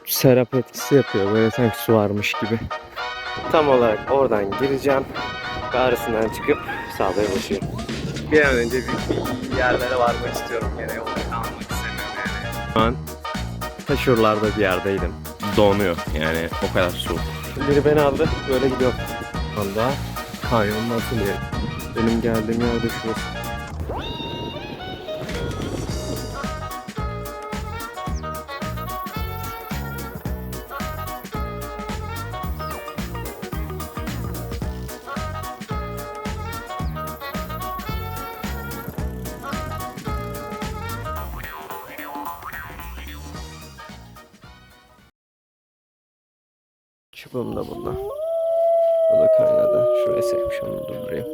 serap etkisi yapıyor. Böyle sanki su varmış gibi. Tam olarak oradan gireceğim ve arasından çıkıp sağda ulaşıyorum. Bir an önce bir yerlere varmak istiyorum. Yine yolda kalmak istemiyorum yani. Şu an ta şuralarda bir yerdeydim. Donuyor yani, o kadar soğuk. Biri beni aldı, böyle gidiyorum. Şu anda kanyonun atılıyor. Benim geldiğim yerde şurası. Çubuğum da bunda. O da kaynadı. Şuraya sekmiş, onu durdurayım.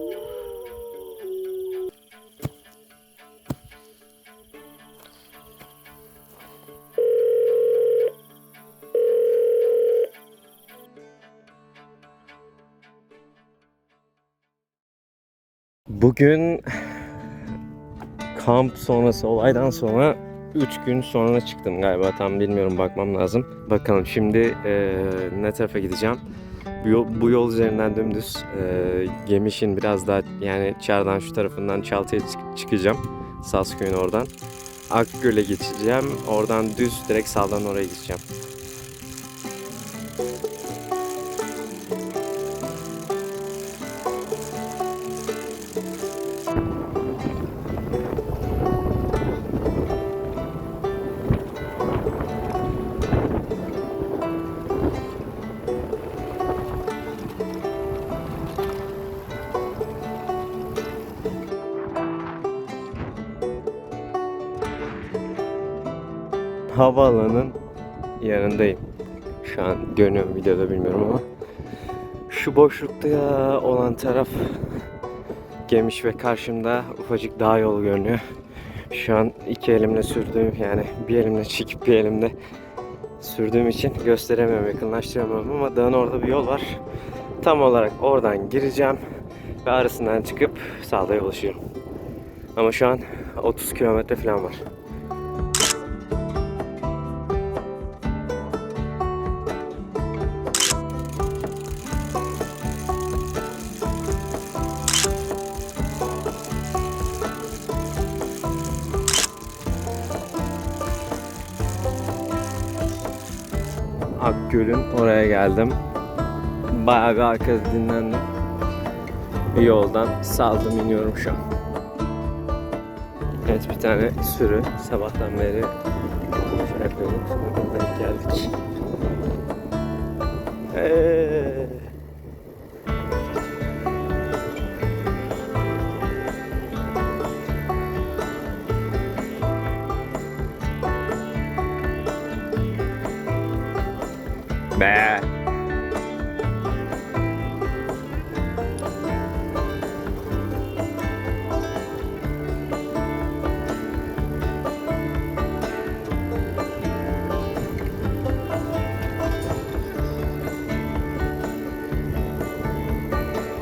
Bugün kamp sonrası, olaydan sonra 3 gün sonra çıktım galiba, tam bilmiyorum, bakmam lazım. Bakalım şimdi ne tarafa gideceğim. Bu yol üzerinden dümdüz Gemiş'in biraz daha, yani Çardan şu tarafından Çaltı'ya çıkacağım. Sasköy'ün oradan. Akgöl'e geçeceğim. Oradan düz direkt sağdan oraya gideceğim. Havaalanının yanındayım. Şu an görünüyorum videoda, bilmiyorum ama. Şu boşlukta olan taraf Gemiş ve karşımda ufacık dağ yolu görünüyor. Şu an iki elimle sürdüğüm, yani bir elimle çekip bir elimle sürdüğüm için gösteremiyorum, yakınlaştıramıyorum ama dağın orada bir yol var. Tam olarak oradan gireceğim ve arasından çıkıp sağda ulaşıyorum. Ama şu an 30 kilometre falan var. Akgöl'ün oraya geldim. Bayağı bir arkada dinlendim. Bir yoldan saldım, iniyorum şu an. Evet, bir tane sürü sabahtan beri şey yapıyorduk. Sonra denk geldik. Be.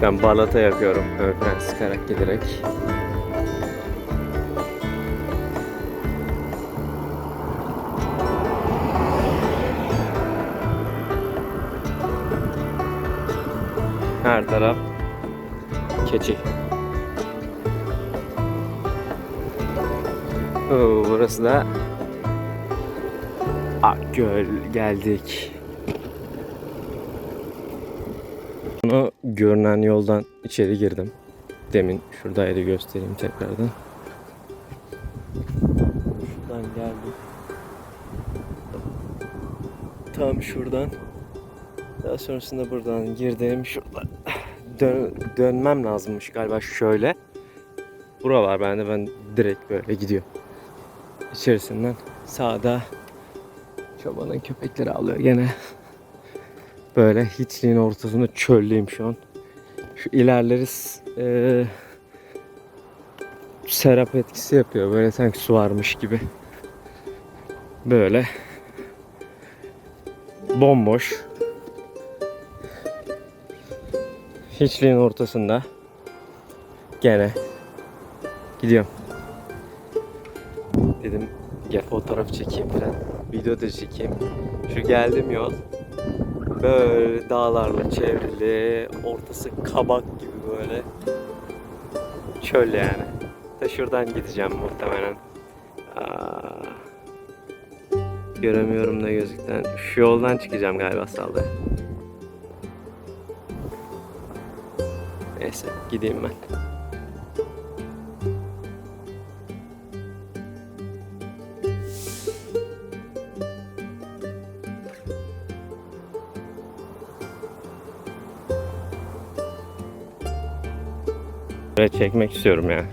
Ben balata yapıyorum, öğren sıkarak giderek. Her taraf keçi. Burası da Akgöl, geldik. Bunu görünen yoldan içeri girdim. Demin şuradaydı, göstereyim tekrardan. Şuradan geldim. Tam şuradan. Daha sonrasında buradan girdim. Şuradan dönmem lazımmış galiba, şöyle. Bura var bende, ben direkt böyle gidiyorum. İçerisinden sağda çobanın köpekleri alıyor gene. Böyle hiçliğin ortasında çölleyim şu an. Şu ilerleri serap etkisi yapıyor. Böyle sanki su varmış gibi. Böyle bomboş. Hiçliğin ortasında gene gidiyorum. Dedim gel fotoğraf çekeyim falan. Video da çekeyim. Şu geldim yol. Böyle dağlarla çevrili. Ortası kabak gibi böyle. Çöl yani. Da şuradan gideceğim muhtemelen. Göremiyorum da gözükten. Şu yoldan çıkacağım galiba Salda. Neyse gideyim ben. Böyle çekmek istiyorum ya.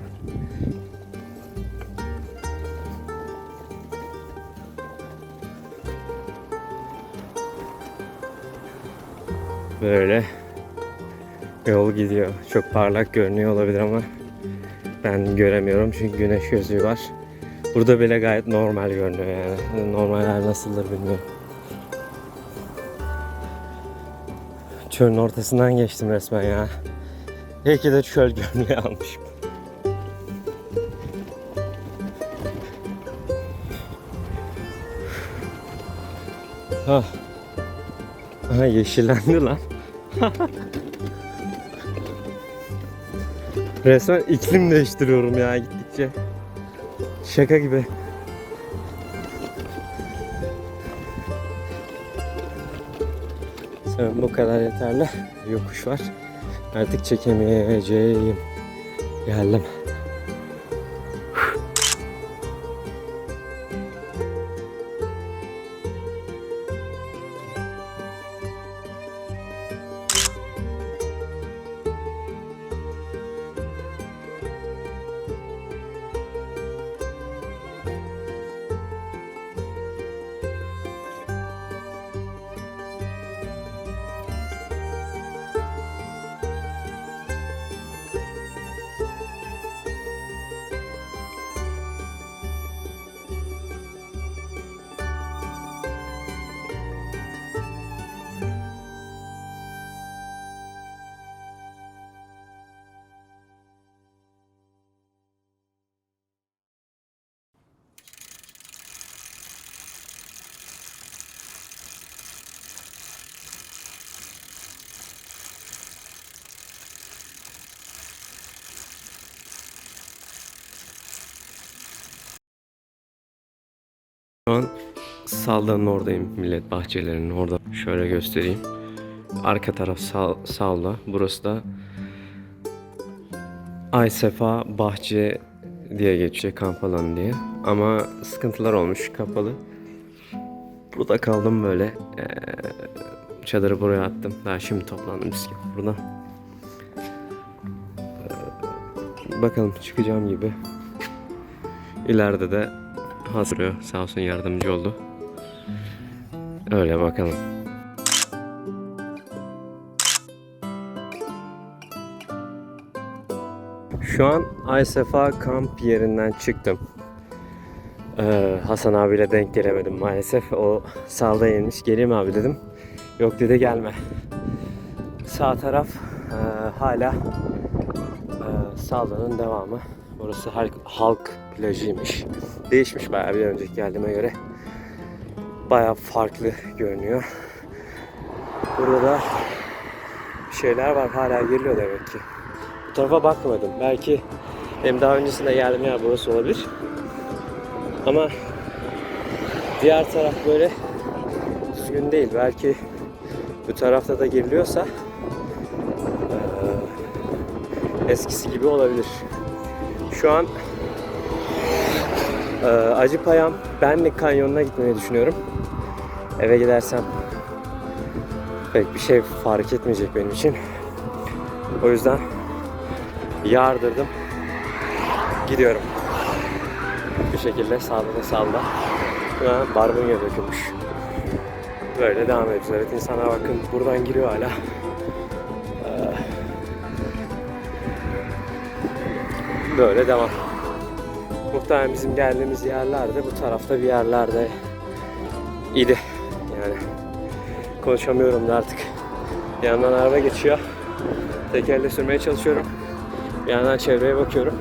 Böyle yol gidiyor. Çok parlak görünüyor olabilir ama ben göremiyorum çünkü güneş gözlüğü var. Burada bile gayet normal görünüyor yani. Normaller nasıldır bilmiyorum. Çölün ortasından geçtim resmen ya. Belki de çöl gömleği almışım. Ah. Aha yeşillendi lan. Resmen iklim değiştiriyorum ya gittikçe. Şaka gibi. Sanırım bu kadar yeterli. Yokuş var. Artık çekemeyeceğim. Geldim. Şu an Salda'nın oradayım, millet bahçelerinin orada. Şöyle göstereyim. Arka taraf Salda. Burası da Aysefa Bahçe diye geçiyor, kamp alanı diye. Ama sıkıntılar olmuş, kapalı. Burada kaldım böyle. Çadırı buraya attım. Daha şimdi toplandım biz gibi buradan. Bakalım çıkacağım gibi. İleride de hazırlıyor. Sağ olsun yardımcı oldu. Öyle bakalım. Şu an Aysefa kamp yerinden çıktım. Hasan abiyle denk gelemedim maalesef. O salda inmiş. Geleyim abi dedim. Yok dedi gelme. Sağ taraf hala Salda'nın devamı. Burası halk plajıymış. Değişmiş bayağı bir önceki geldiğime göre. Bayağı farklı görünüyor. Burada da şeyler var, hala geliyor demek ki. Bu tarafa bakmadım. Belki benim daha öncesinde geldiğim yer burası olabilir. Ama diğer taraf böyle düzgün değil. Belki bu tarafta da giriliyorsa eskisi gibi olabilir. Şu an Acıpayam Benlik Kanyonu'na gitmeyi düşünüyorum. Eve gidersem pek bir şey fark etmeyecek benim için. O yüzden yardırdım. Gidiyorum. Bir şekilde sağda. Barbunya dökülmüş. Böyle devam ediyoruz. Evet, insanlar bakın buradan giriyor hala. Böyle devam. Muhtemelen bizim geldiğimiz yerlerde bu tarafta bir yerlerde idi. Yani konuşamıyorum da artık. Bir yandan araba geçiyor. Tekerle sürmeye çalışıyorum. Bir yandan çevreye bakıyorum.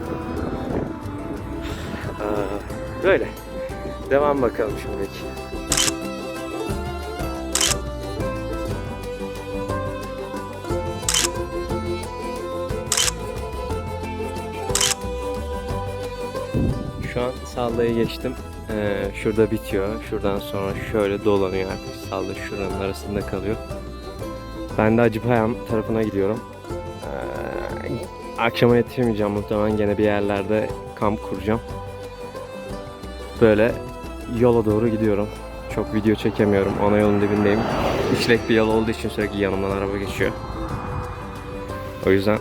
Böyle. Devam bakalım şimdilik. Sağlığı geçtim. Şurada bitiyor. Şuradan sonra şöyle dolanıyor artık. Sağlığı şuranın arasında kalıyor. Ben de Acıpayam tarafına gidiyorum. Akşama yetişemeyeceğim muhtemelen. Gene bir yerlerde kamp kuracağım. Böyle yola doğru gidiyorum. Çok video çekemiyorum. Ana yolun dibindeyim. İşlek bir yol olduğu için sürekli yanımdan araba geçiyor. O yüzden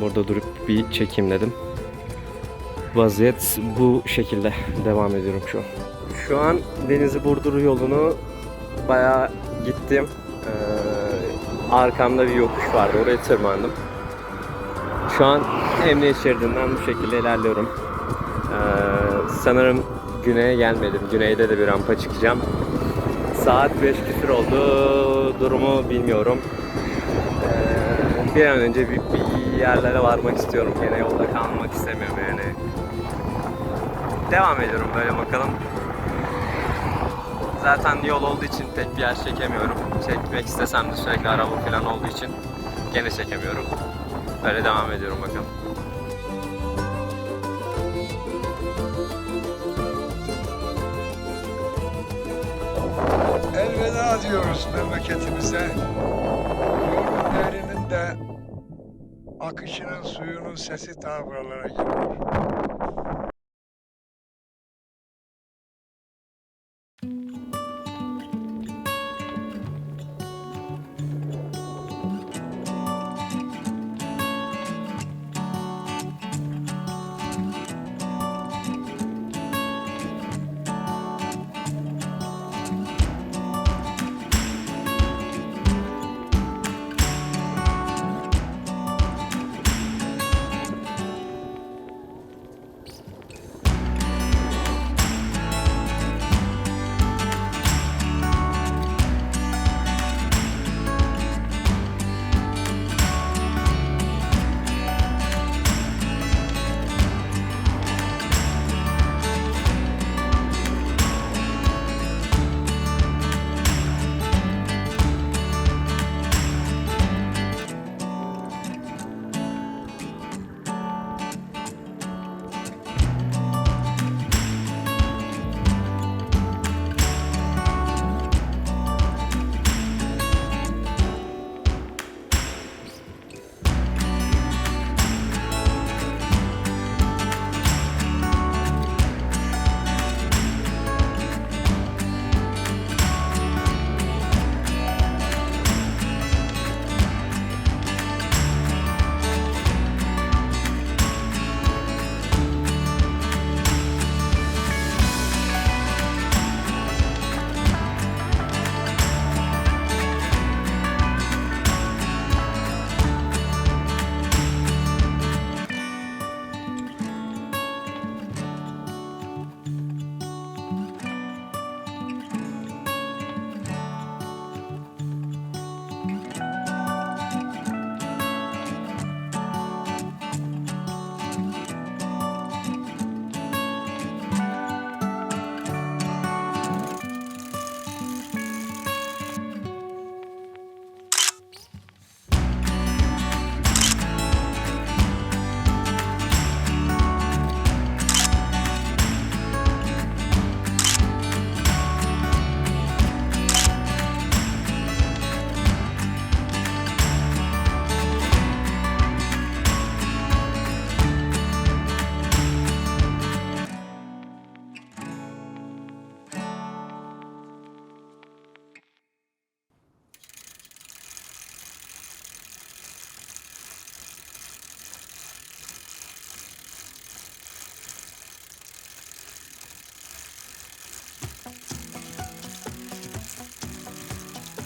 burada durup bir çekeyim dedim. Vaziyet bu şekilde devam ediyorum şu an. Şu an Denizli Burdur yolunu bayağı gittim. Arkamda bir yokuş vardı. Oraya tırmandım. Şu an emniyet şeridinden bu şekilde ilerliyorum. Sanırım güneye gelmedim. Güneyde de bir rampa çıkacağım. Saat 5 küsur oldu. Durumu bilmiyorum. Bir an önce bir yerlere varmak istiyorum. Gene yolda kalmak istemiyorum yani. Devam ediyorum böyle bakalım. Zaten yol olduğu için pek bir yer çekemiyorum. Çekmek istesem de sürekli araba falan olduğu için gene çekemiyorum. Böyle devam ediyorum bakalım. Elveda diyoruz memleketimize. Yorgun Nehri'nin de akışının, suyunun sesi ta buralara geliyor.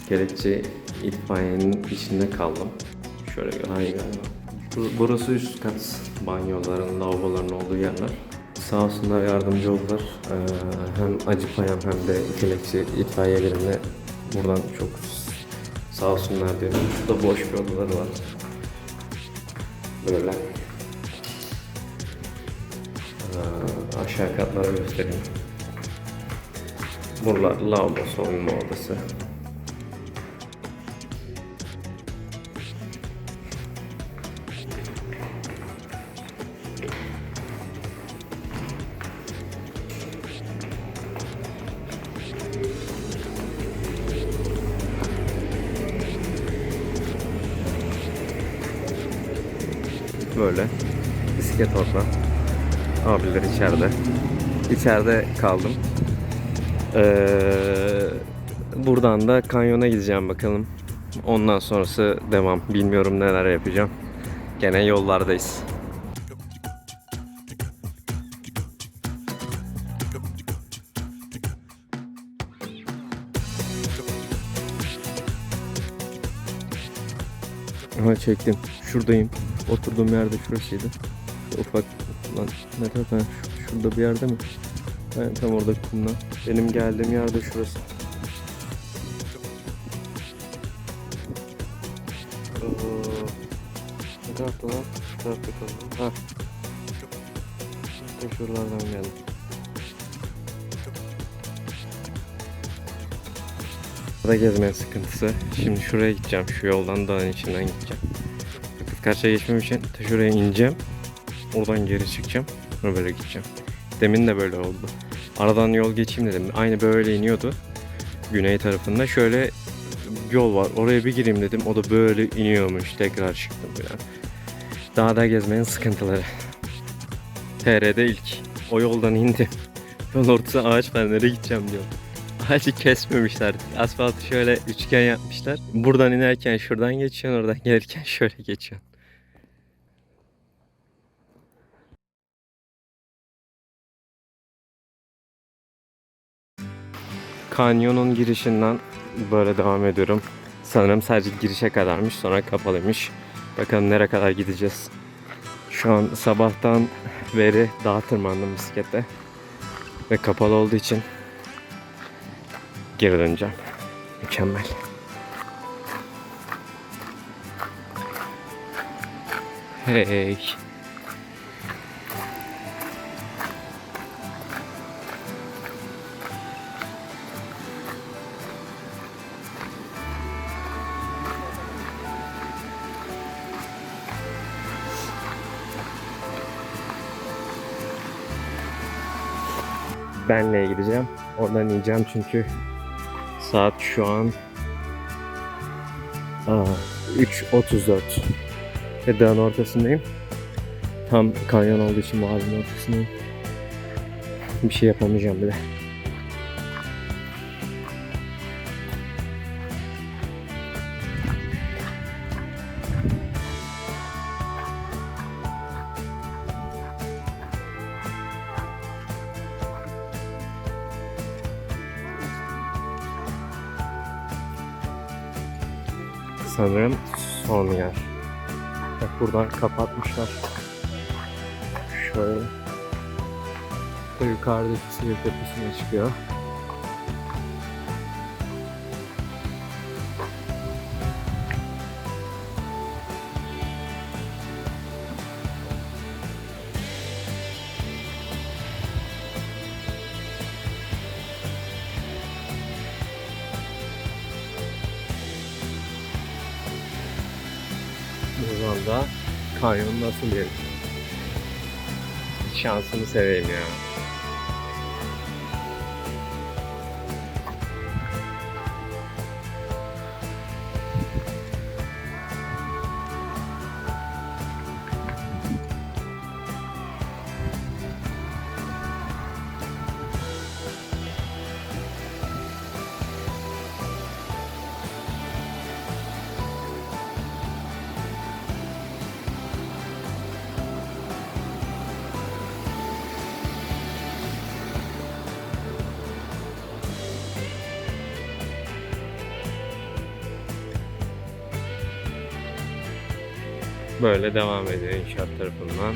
Gerekçe itfaiyenin içinde kaldım. Şöyle hayır galiba. Burası üst kat, banyoların, lavaboların olduğu yerler. Sağ olsunlar yardımcı oldular. Hem Acıpayam hem de Gerekçe itfaiye birimine buradan çok sağ olsunlar diyorum. Şurada boş bir odaları var. Böyle. Aşağı katları göstereyim. Buralar lavabo, soyunma odası. böyle. Bisiklet orada. Abiler içeride. İçeride kaldım. Buradan da kanyona gideceğim bakalım. Ondan sonrası devam. Bilmiyorum neler yapacağım. Gene yollardayız. Aha çektim. Şuradayım. Oturduğum yerde şurasıydı. Ufak lan ne taraftan? Şurada bir yerde mi? Ben tam orada kumda. Benim geldiğim yerde şurası. Ne tarafta lan? Şu tarafta kaldım. Ha. İşte şuralardan geldim. Burada gezmenin sıkıntısı. Şimdi şuraya gideceğim. Şu yoldan dağın içinden gideceğim. Yakıt karşıya geçmem için ta şuraya ineceğim. Oradan geri çıkacağım. Sonra böyle gideceğim. Demin de böyle oldu. Aradan yol geçeyim dedim. Aynı böyle iniyordu. Güney tarafında. Şöyle yol var. Oraya bir gireyim dedim. O da böyle iniyormuş. Tekrar çıktım falan. Dağda gezmenin sıkıntıları. TR'de ilk. O yoldan indim. Yol ortasına ağaç var. Nereye gideceğim diyor. Ağacı kesmemişler. Asfaltı şöyle üçgen yapmışlar. Buradan inerken şuradan geçiyorsun. Oradan gelirken şöyle geçiyorsun. Kanyonun girişinden böyle devam ediyorum. Sanırım sadece girişe kadarmış, sonra kapalıymış. Bakalım nereye kadar gideceğiz. Şu an sabahtan beri dağa tırmandım bisiklette. Ve kapalı olduğu için geri döneceğim. Mükemmel. Hey. Benle gideceğim. Oradan ineceğim çünkü saat şu an 3:34 ve dağın ortasındayım. Tam kanyon olduğu için mağaranın ortasındayım. Bir şey yapamayacağım bile. Sanırım son yer. Bak buradan kapatmışlar. Şöyle. Yukarıdaki Siirt Tepesi'ne çıkıyor. Buradan da kanyon nasıl yer? Şansını seveyim ya. Böyle devam ediyor inşaat tarafından.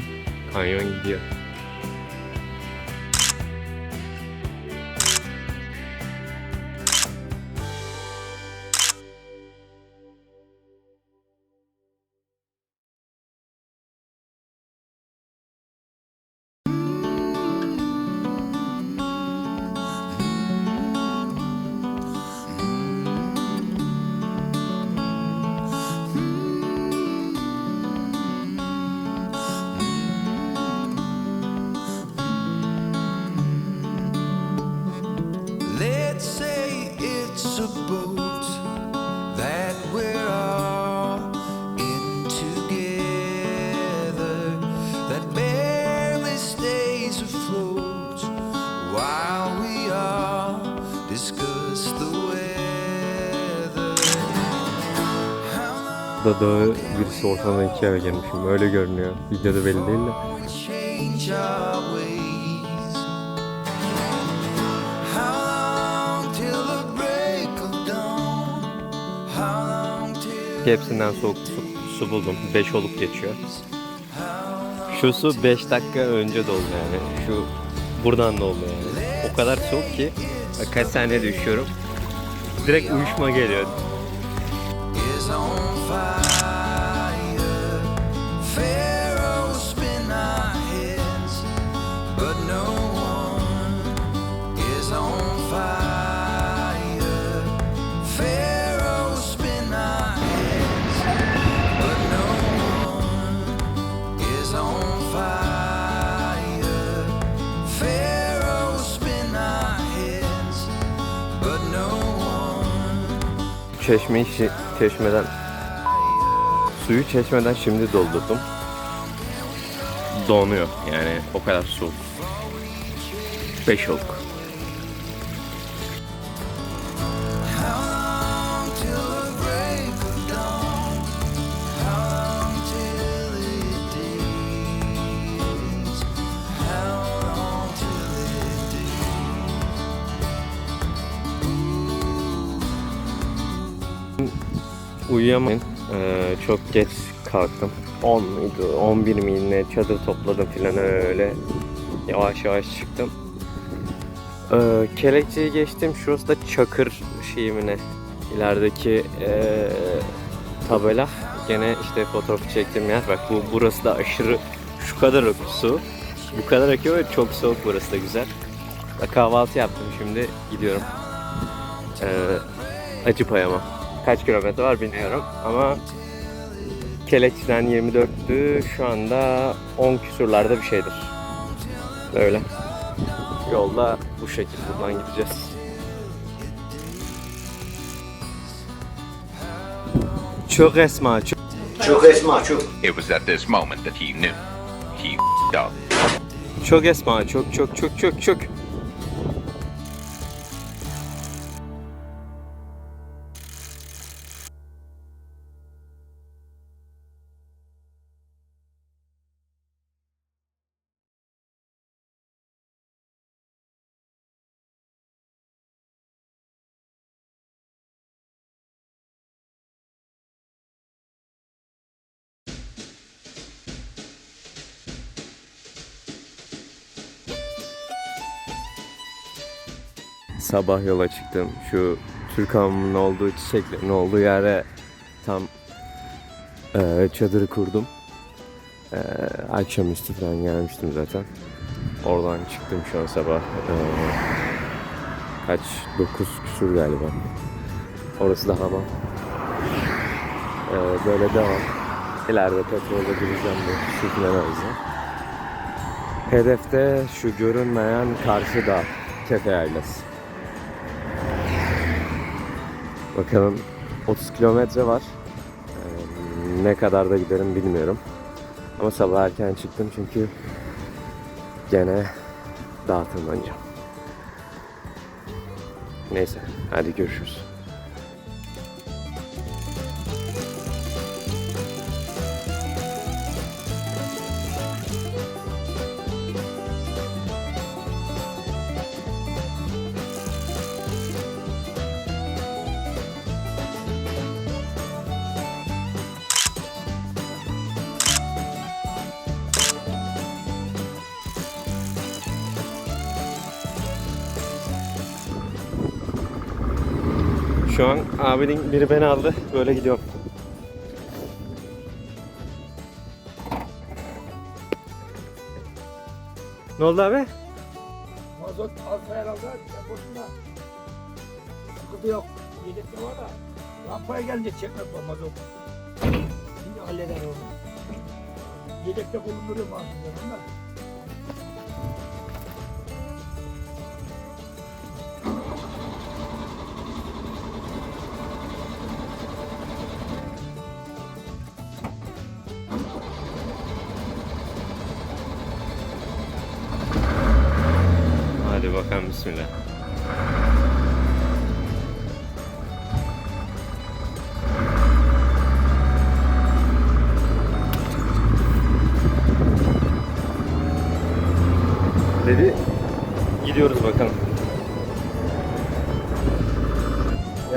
Kanyon gidiyor. Let's say it's a boat that we're all in together. discuss the weather. Burada da birisi ortadan ikiye girmişim. Öyle görünüyor. Videoda belli değil de. Change our ways. How long till the break of dawn? How long till Hepsinden soğuk su buldum. 5 olup geçiyor. Şu su 5 dakika önce doldu yani. Şu buradan doldu yani. O kadar soğuk ki kaç saniye düşüyorum. Direkt uyuşma geliyor. is on fire? Pharaohs spin our heads, but no one is on fire. Pharaohs spin our heads, but no one is on fire. Pharaohs spin our heads, but no one. Çeşmeden suyu çeşmeden şimdi doldurdum. Donuyor yani o kadar soğuk. 5 oluk. How long till the break of dawn? How long till it days? How long till it days? Uyuyamayın. Çok geç kalktım. 10 muydu? 11 miydi ne? Çadır topladım filan öyle. Yavaş yavaş çıktım. Kelekçeyi geçtim. Şurası da Çakır şeyi mi ne? İlerideki tabela. Gene işte fotoğrafı çektiğim yer. Bak burası da aşırı şu kadar su. Bu kadar akıyor ve çok soğuk, burası da güzel. Kahvaltı yaptım, şimdi gidiyorum. Acıpayam'a. Kaç kilometre var bilmiyorum ama Kelekçi'den 24'tü, şu anda 10 küsurlarda bir şeydir. Öyle. Yolda bu şekilde buradan gideceğiz. Çok esma, çok. It was at this moment that he knew. He f***ed up. Çok esma, çok. Sabah yola çıktım. Şu Türk hamamının olduğu, çiçeklerin olduğu yere tam çadırı kurdum. Akşamüstü falan gelmiştim zaten. Oradan çıktım şu an sabah. Kaç? 9 küsur galiba. Orası da hamam. Böyle devam. İleride petrolde gireceğim bu Sürkünen Havuz'a. Hedefte şu görünmeyen karşı dağ. Kefe Yaylası. Bakalım, 30 kilometre var. Ne kadar da giderim bilmiyorum. Ama sabah erken çıktım çünkü gene dağa tırmanacağım. Neyse, hadi görüşürüz. Şu an abinin biri beni aldı. Böyle gidiyorum. Ne oldu abi? Mazot alsa herhalde boşuna. Sıkıntı yok. Yedekli var da rampaya gelince çekmek var mazot. Şimdi halleder onu. Yedekte bulunduruyor bazılarında. Hadi bakalım, bismillah.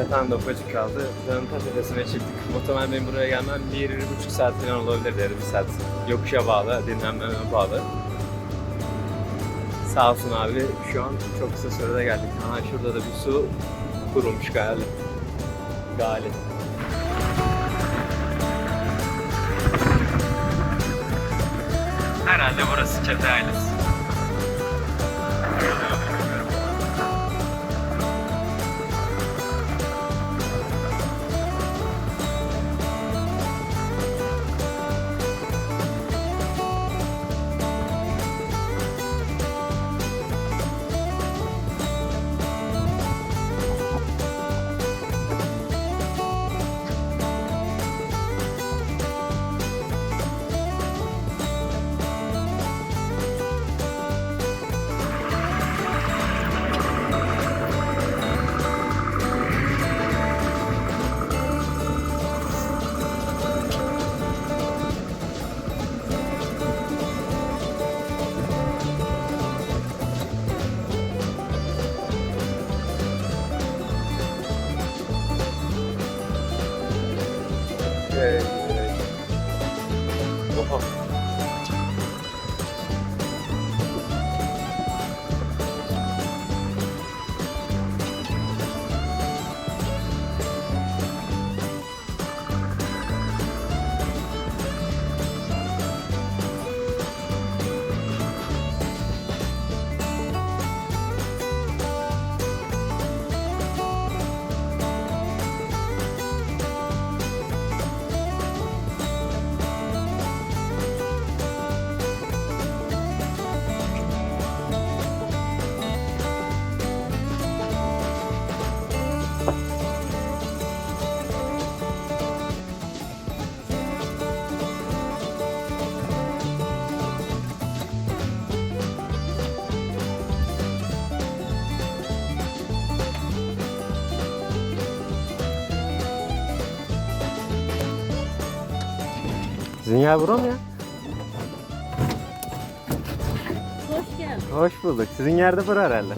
Yatağım da ufacık kaldı. Dağın tepesine çıktık. Muhtemelen benim buraya gelmem 1,5 saat falan olabilir dedi. 1 saat. Yokuşa bağlı, dinlenmeme bağlı. Sağ olsun abi, şu an çok kısa sürede geldik. Aha şurada da bir su kurulmuş galiba. Herhalde burası Çete Ailesi. Oha. Sizin yer bura mı ya? Hoş geldin. Hoş bulduk. Sizin yerde bura herhalde.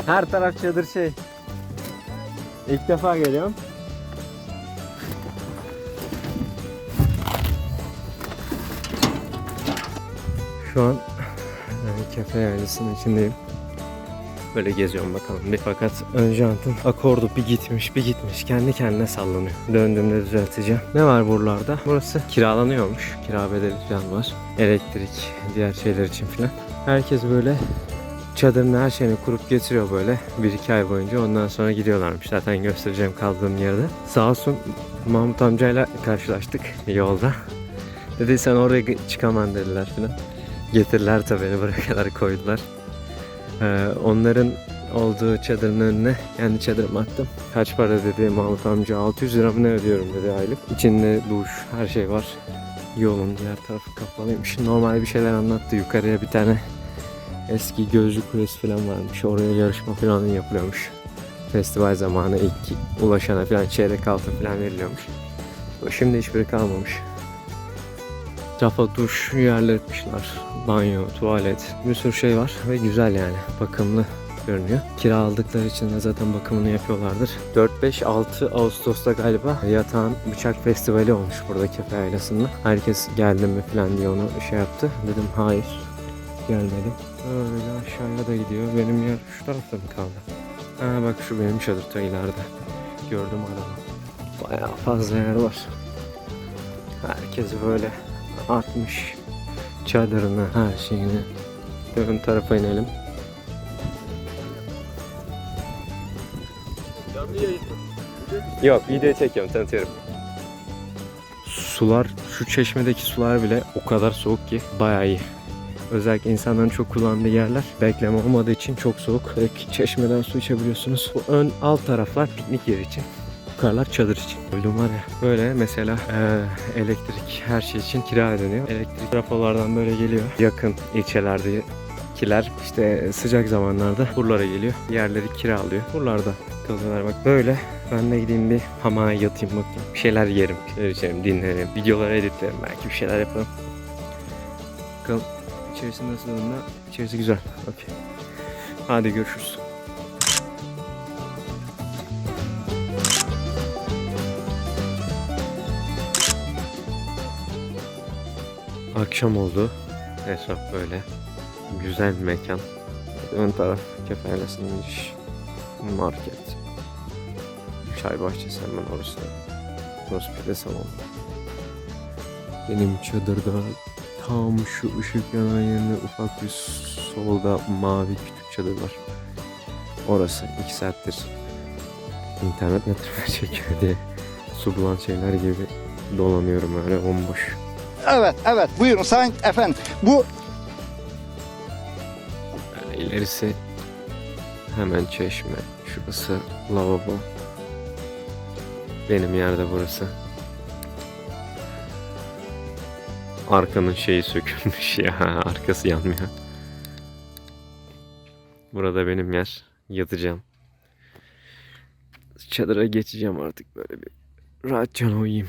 Her taraf çadır şey. İlk defa geliyorum. Şu an Kefe Yaylası'nın içindeyim. Böyle geziyorum bakalım. Fakat ön jantın akordu bir gitmiş bir gitmiş. Kendi kendine sallanıyor. Döndüğümde düzelteceğim. Ne var buralarda? Burası kiralanıyormuş. Kira bedeli falan var. Elektrik, diğer şeyler için falan. Herkes böyle çadırın her şeyini kurup getiriyor böyle 1-2 ay boyunca. Ondan sonra gidiyorlarmış. Zaten göstereceğim kaldığım yerde. Sağ olsun Mahmut amcayla karşılaştık yolda. Dedi sen oraya çıkaman dediler falan. Getirdiler tabii, beni buraya kadar koydular. Onların olduğu çadırın önüne kendi çadırımı attım. Kaç para dedi Mahmut amca? 600 lira mı ne ödüyorum dedi aylık. İçinde duş, her şey var. Yolun diğer tarafı kapalıymış. Normal bir şeyler anlattı. Yukarıya bir tane eski gözcü kulesi falan varmış. Oraya yarışma falan yapılıyormuş. Festival zamanı ilk ulaşana falan çeyrek altın falan veriliyormuş. Şimdi hiçbiri kalmamış. Rafa duş yerler etmişler. Banyo, tuvalet, bir sürü şey var ve güzel yani. Bakımlı görünüyor. Kira aldıkları için de zaten bakımını yapıyorlardır. 4-5-6 Ağustos'ta galiba Yatağın Bıçak Festivali olmuş burada Kefe Yaylası'nda. Herkes geldi mi falan diye onu şey yaptı. Dedim hayır, gelmedim. Öyle aşağıya da gidiyor. Benim yer şu tarafta mı kaldı? Ha bak şu benim çadırta ileride. Gördüm adamı. Bayağı fazla yer var. Herkes böyle atmış çadırını, her şeyini. Ön tarafa inelim. Yok, video çekiyorum, tanıtıyorum. Sular, şu çeşmedeki sular bile o kadar soğuk ki bayağı iyi. Özellikle insanların çok kullandığı yerler bekleme olmadığı için çok soğuk. Direkt çeşmeden su içebiliyorsunuz. Bu ön alt taraflar piknik yeri için. Yukarılar çadır için. Öldüm var ya. Böyle mesela elektrik her şey için kira ödeniyor. Elektrik trafolardan böyle geliyor. Yakın ilçelerdekiler işte sıcak zamanlarda buralara geliyor. Yerleri kiralıyor. Buralarda kalıyorlar bak böyle. Ben de gideyim bir hamağa yatayım bakayım. Bir şeyler yerim, bir şeyler içerim, dinlerim. Videoları editlerim, belki bir şeyler yaparım. Bakalım içerisi nasıl olduğunda. İçerisi güzel. Okey. Hadi görüşürüz. Akşam oldu. Etraf böyle. Güzel bir mekan. Ön taraf Kefaylesi'nmiş. Market. Çay bahçesi hemen orası. Burası pide salonu. Benim çadırda tam şu ışık yanan yerine ufak bir solda mavi küçük çadır var. Orası 2 saattir internet ne tarafa çekiyor diye su bulan şeyler gibi dolanıyorum öyle bomboş. Evet, evet. Buyurun sayın efendim. Bu Böyle ilerisi hemen çeşme. Şurası lavabo. Benim yerde burası. Arkanın şeyi sökülmüş ya. Arkası yanmıyor. Burada benim yer. Yatacağım. Çadıra geçeceğim artık böyle bir rahatça uyuyayım.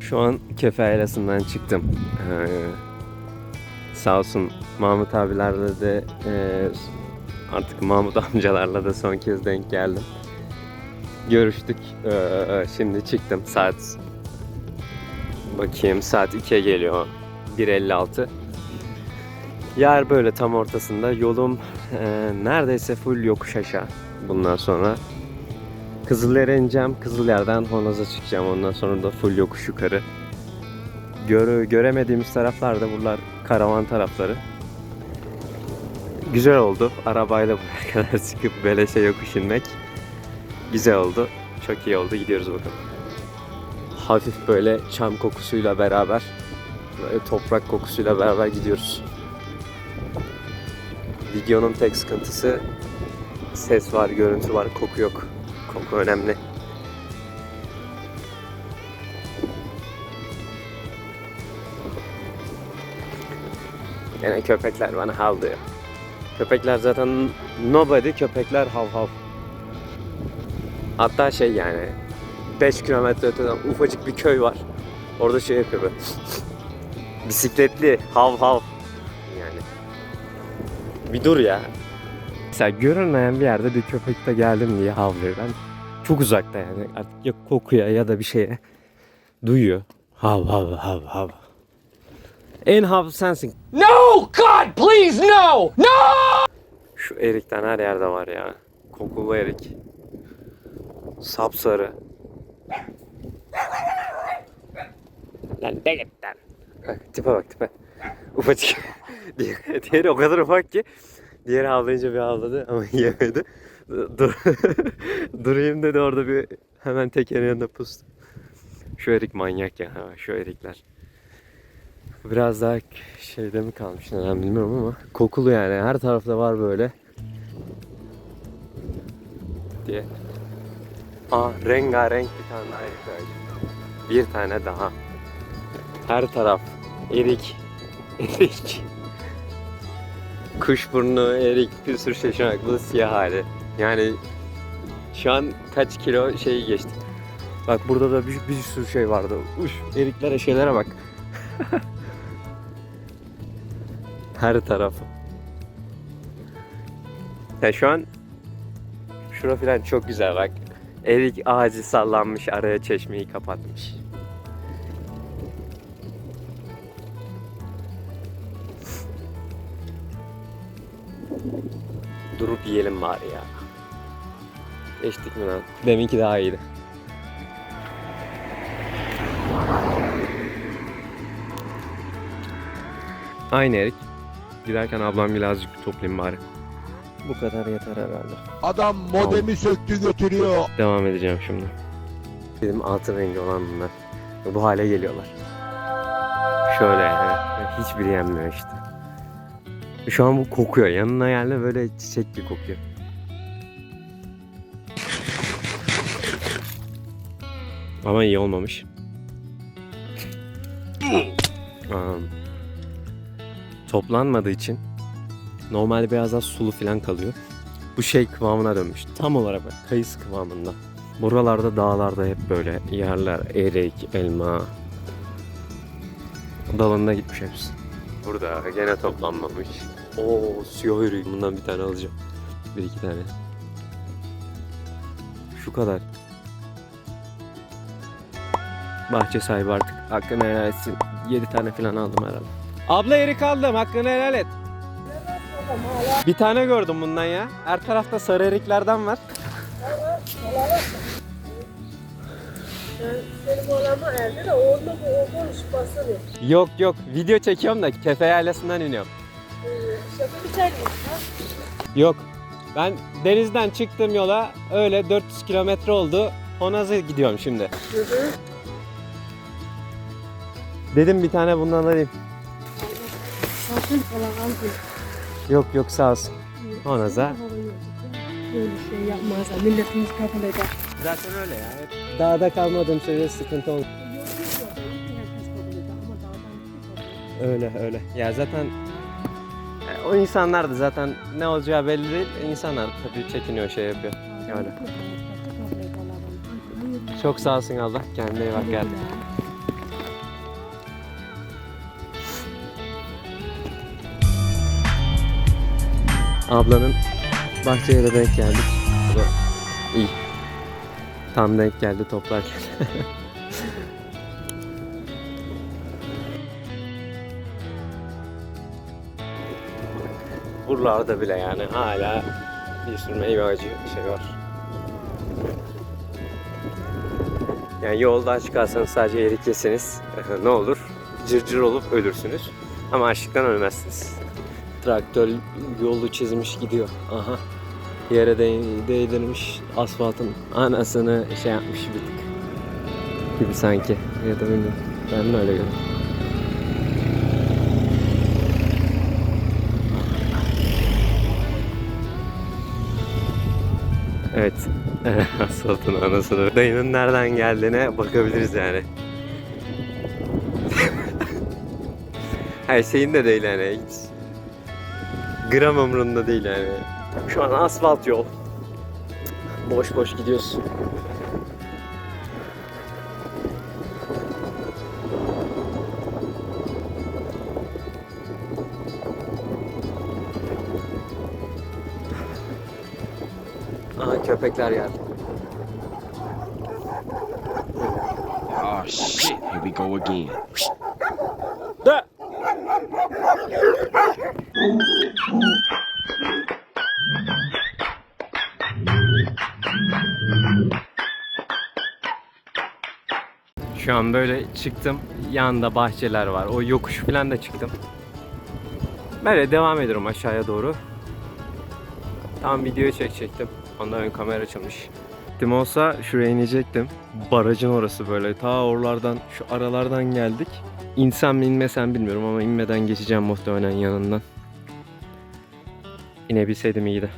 Şu an Kefe Yaylası'ndan çıktım. Sağ olsun Mahmut abilerle de artık Mahmut amcalarla da son kez denk geldim. Görüştük. Şimdi çıktım. Saat 2'ye geliyor. 1:56. Yer böyle tam ortasında. Yolum neredeyse full yokuş aşağı. Bundan sonra Kızılyer'e ineceğim. Kızılyer'den Honoz'a çıkacağım. Ondan sonra da full yokuş yukarı. Göremediğimiz taraflar da buralar karavan tarafları. Güzel oldu. Arabayla buraya kadar çıkıp beleşe yokuş inmek. Güzel oldu. Çok iyi oldu. Gidiyoruz bakalım. Hafif böyle çam kokusuyla beraber, böyle toprak kokusuyla beraber gidiyoruz. Videonun tek sıkıntısı ses var, görüntü var, koku yok. Koku önemli. Yine köpekler bana hav diyor. Köpekler zaten nobody, köpekler hav hav. Hatta şey yani 5 kilometre öteden ufacık bir köy var. Orada şey yapıyor böyle. Bisikletli hav hav. Yani. Bir dur ya. Mesela görünmeyen bir yerde bir köpek de geldim diye havlıyor. Ben çok uzakta yani artık ya kokuya ya da bir şeye duyuyor. Hav hav hav hav. En hav sensin. No God please no. No. Şu erikten her yerde var ya. Kokulu erik. Sapsarı. Lan de git lan. Tipe bak tipe. Ufacık. Diğeri o kadar ufak ki. Diğeri havlayınca bir havladı ama yemedi. Durayım dedi orada bir hemen tekerin yanında pustu. Şu erik manyak ya. Şu erikler. Biraz daha şeyde mi kalmış neden bilmiyorum ama kokulu yani. Her tarafta var böyle. Diye. Rengarenk bir tane daha erik var. Bir tane daha. Her taraf erik. Erik. Kuşburnu, erik, bir sürü şey şu an bu siyah hali. Yani şu an kaç kilo şey geçti. Bak burada da bir sürü şey vardı. Eriklere şeylere bak. Her tarafı. Ya şu an şura falan çok güzel bak. Erik ağacı sallanmış, araya çeşmeyi kapatmış. Durup yiyelim bari ya. Geçtik mi lan? Deminki daha iyiydi. Aynı erik. Giderken ablam birazcık toplayayım bari. Bu kadar yeter herhalde. Adam modemi söktü götürüyor. Devam edeceğim şimdi. Benim altın rengi olan bunlar. Bu hale geliyorlar. Şöyle yani. Hiçbiri yenmiyor işte. Şu an bu kokuyor. Yanına geldi böyle çiçek gibi kokuyor. Ama iyi olmamış. Toplanmadığı için normalde biraz daha sulu falan kalıyor. Bu şey kıvamına dönmüş. Tam olarak bak kayısı kıvamında. Buralarda dağlarda hep böyle yerler, erik, elma. Dalında gitmiş hepsi. Burada gene toplanmamış. Oo, siyah erik. Bundan bir tane alacağım. Bir iki tane. Şu kadar. Bahçe sahibi artık hakkını helal etsin. 7 tane falan aldım herhalde. Abla erik aldım, hakkını helal et. Bir tane gördüm bundan ya. Her tarafta sarı eriklerden var. Benim oğlanma evde de oğlum konuşmasını. Yok yok, video çekiyorum da Kefe Yaylası'ndan iniyorum. Şaka içer misin? Yok. Ben denizden çıktım yola, öyle 400 kilometre oldu. Honaz'a gidiyorum şimdi. Dedim bir tane bundan alayım. Sakın falan aldım. Yok yok, sağ olsun. Honaz'a. Böyle şey yapmazlar. Milletimiz kabul eder. Zaten öyle ya. Hep dağda kalmadığım sürece sıkıntı olmuyor. Herkes kabul eder ama dağdan Öyle öyle. Ya zaten o insanlar da zaten ne olacağı belli değil. İnsanlar tabii çekiniyor, şey yapıyor. Öyle. Çok sağ olsun Allah. Kendine iyi bak, gel. Ablanın bahçeye de denk geldik. O da iyi. Tam denk geldi toplarken. Buralarda bile yani hala bir sürü meyve ağacı şey var. Yani yoldan çıkarsanız sadece erik yeseniz ne olur? Cırcır olup ölürsünüz. Ama açlıktan ölmezsiniz. Traktör yolu çizmiş gidiyor. Aha. Yere değdirmiş asfaltın anasını şey yapmış bir tık. Gibi sanki. Ya da bilmiyorum. Ben mi öyle görüyorum? Evet. Asfaltın anasını. Dayının nereden geldiğine bakabiliriz yani. Her şeyin de değil yani. Hiç gram umurunda değil yani. Şu an asfalt yol. Boş boş gidiyorsun. Aha, köpekler geldi. Oh shit, here we go again. Da! Şu an böyle çıktım. Yanında bahçeler var. O yokuş falan da çıktım. Böyle devam ediyorum aşağıya doğru. Tam video çekecektim. Ondan ön kamera açılmış. Gittim olsa şuraya inecektim. Barajın orası böyle. Ta oralardan, şu aralardan geldik. İnsem mi inmesem bilmiyorum ama inmeden geçeceğim muhtemelen yanından. İnebilseydim iyiydi.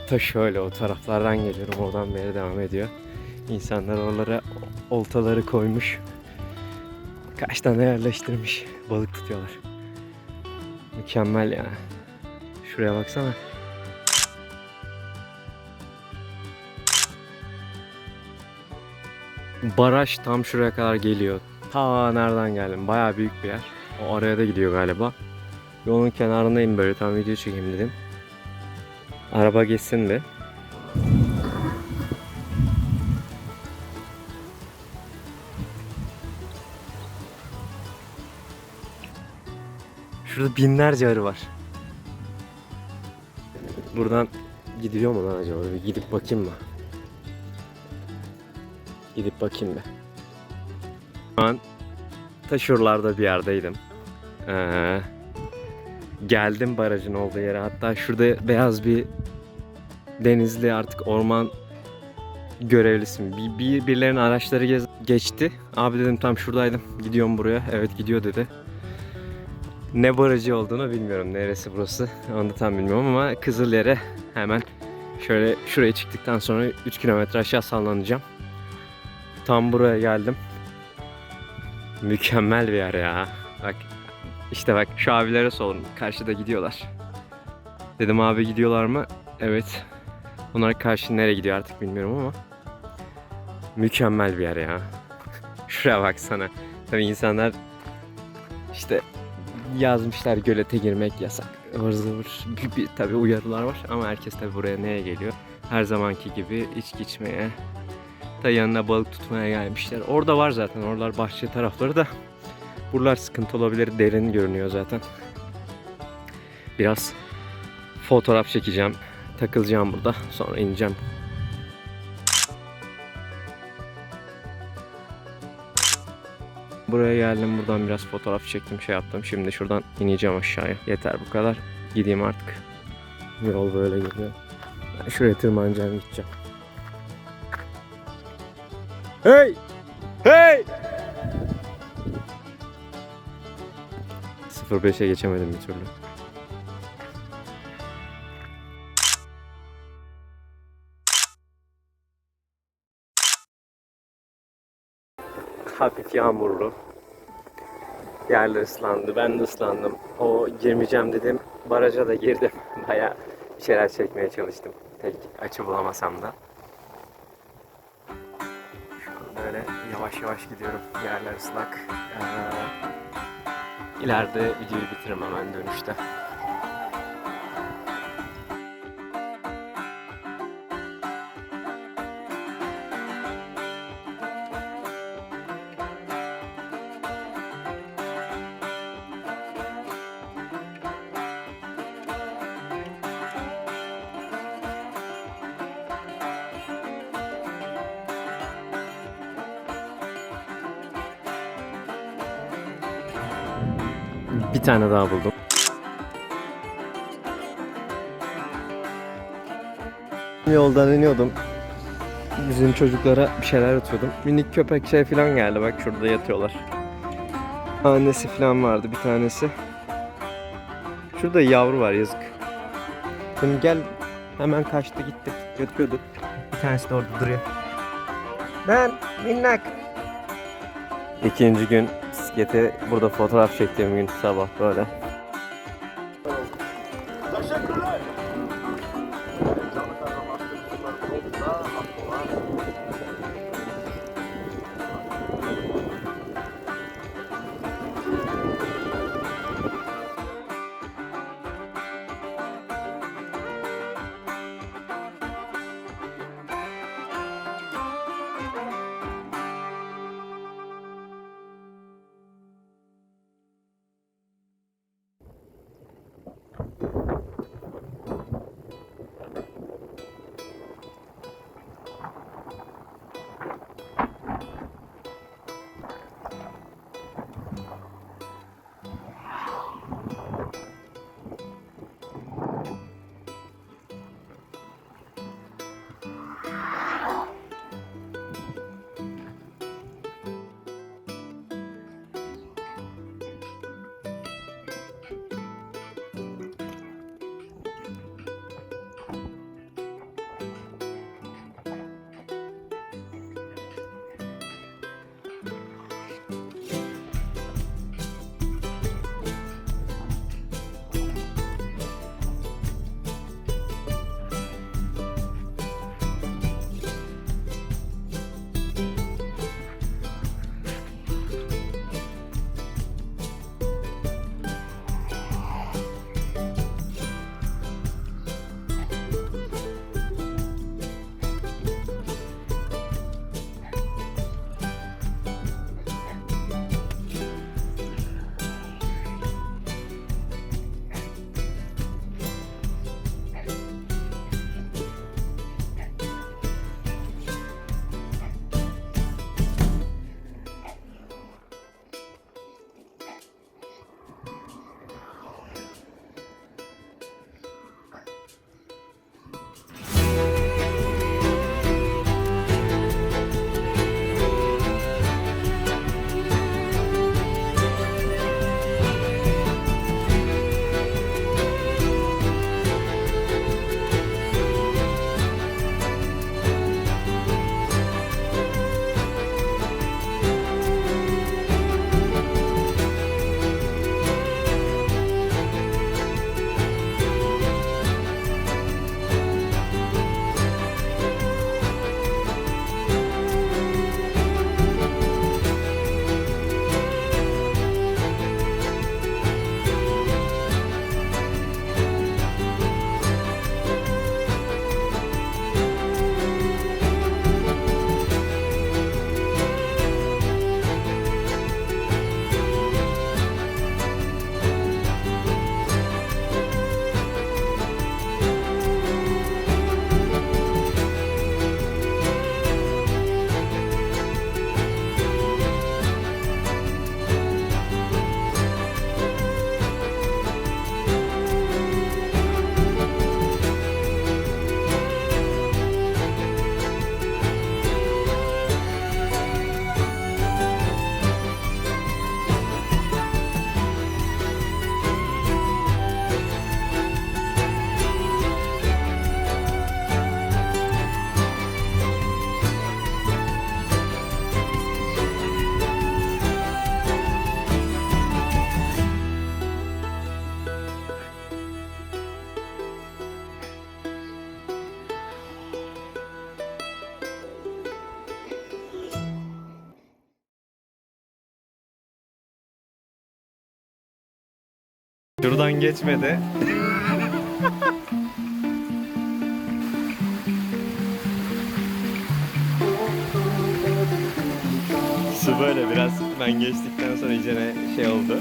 Ta şöyle o taraflardan geliyorum. Oradan beri devam ediyor. İnsanlar oralara oltaları koymuş. Kaç tane yerleştirmiş. Balık tutuyorlar. Mükemmel ya. Şuraya baksana. Baraj tam şuraya kadar geliyor. Ta nereden geldim? Bayağı büyük bir yer. O araya da gidiyor galiba. Yolun kenarındayım böyle. Tam video çekeyim dedim. Araba geçsin de. Şurada binlerce arı var. Buradan gidiliyor mu lan acaba? Bir gidip bakayım mı? Gidip bakayım be. Şu an Taşurlar'da bir yerdeydim. Geldim barajın olduğu yere. Hatta şurada beyaz bir denizli artık orman görevlisi mi? Birilerinin araçları geçti. Abi dedim tam şuradaydım. Gidiyorum buraya. Evet gidiyor dedi. Ne barajı olduğunu bilmiyorum. Neresi burası? Onu da tam bilmiyorum ama Kızılyer'e hemen şöyle şuraya çıktıktan sonra 3 kilometre aşağı sallanacağım. Tam buraya geldim. Mükemmel bir yer ya. Bak işte bak şu abilere sorun. Karşıda gidiyorlar. Dedim abi gidiyorlar mı? Evet. Onlar karşı nereye gidiyor artık bilmiyorum ama mükemmel bir yer ya. Şuraya baksana. Tabii insanlar işte yazmışlar gölete girmek yasak. Ivır zıvır. Tabii uyarılar var ama herkes tabii buraya neye geliyor? Her zamanki gibi içki içmeye. Da yanına balık tutmaya gelmişler. Orada var zaten. Oralar bahçe tarafları da. Buralar sıkıntı olabilir. Derin görünüyor zaten. Biraz fotoğraf çekeceğim. Takılacağım burada. Sonra ineceğim. Buraya geldim. Buradan biraz fotoğraf çektim. Şey yaptım. Şimdi şuradan ineceğim aşağıya. Yeter bu kadar. Gideyim artık. Yol böyle geliyor. Ben şuraya tırmanacağım, gideceğim. Hey! Hey! 05'e geçemedim bir türlü. Hafif yağmurlu. Yerler ıslandı. Ben de ıslandım. O girmeyeceğim dedim. Baraja da girdim. Bayağı bir şeyler çekmeye çalıştım. Pek açı bulamasam da. Şu an böyle yavaş yavaş gidiyorum. Yerler ıslak. İleride videoyu bitiririm hemen dönüşte. Bir tane daha buldum. Yoldan iniyordum. Bizim çocuklara bir şeyler atıyordum. Minik köpek şey falan geldi. Bak şurada yatıyorlar. Annesi falan vardı bir tanesi. Şurada yavru var, yazık. Şimdi gel, hemen kaçtı gitti. Götürüyordu. Bir tanesi de orada duruyor. Ben minnak. İkinci gün bisiklete burada fotoğraf çektiğim gün sabah böyle. Şuradan geçmedi. Su böyle biraz ben geçtikten sonra iyice şey oldu.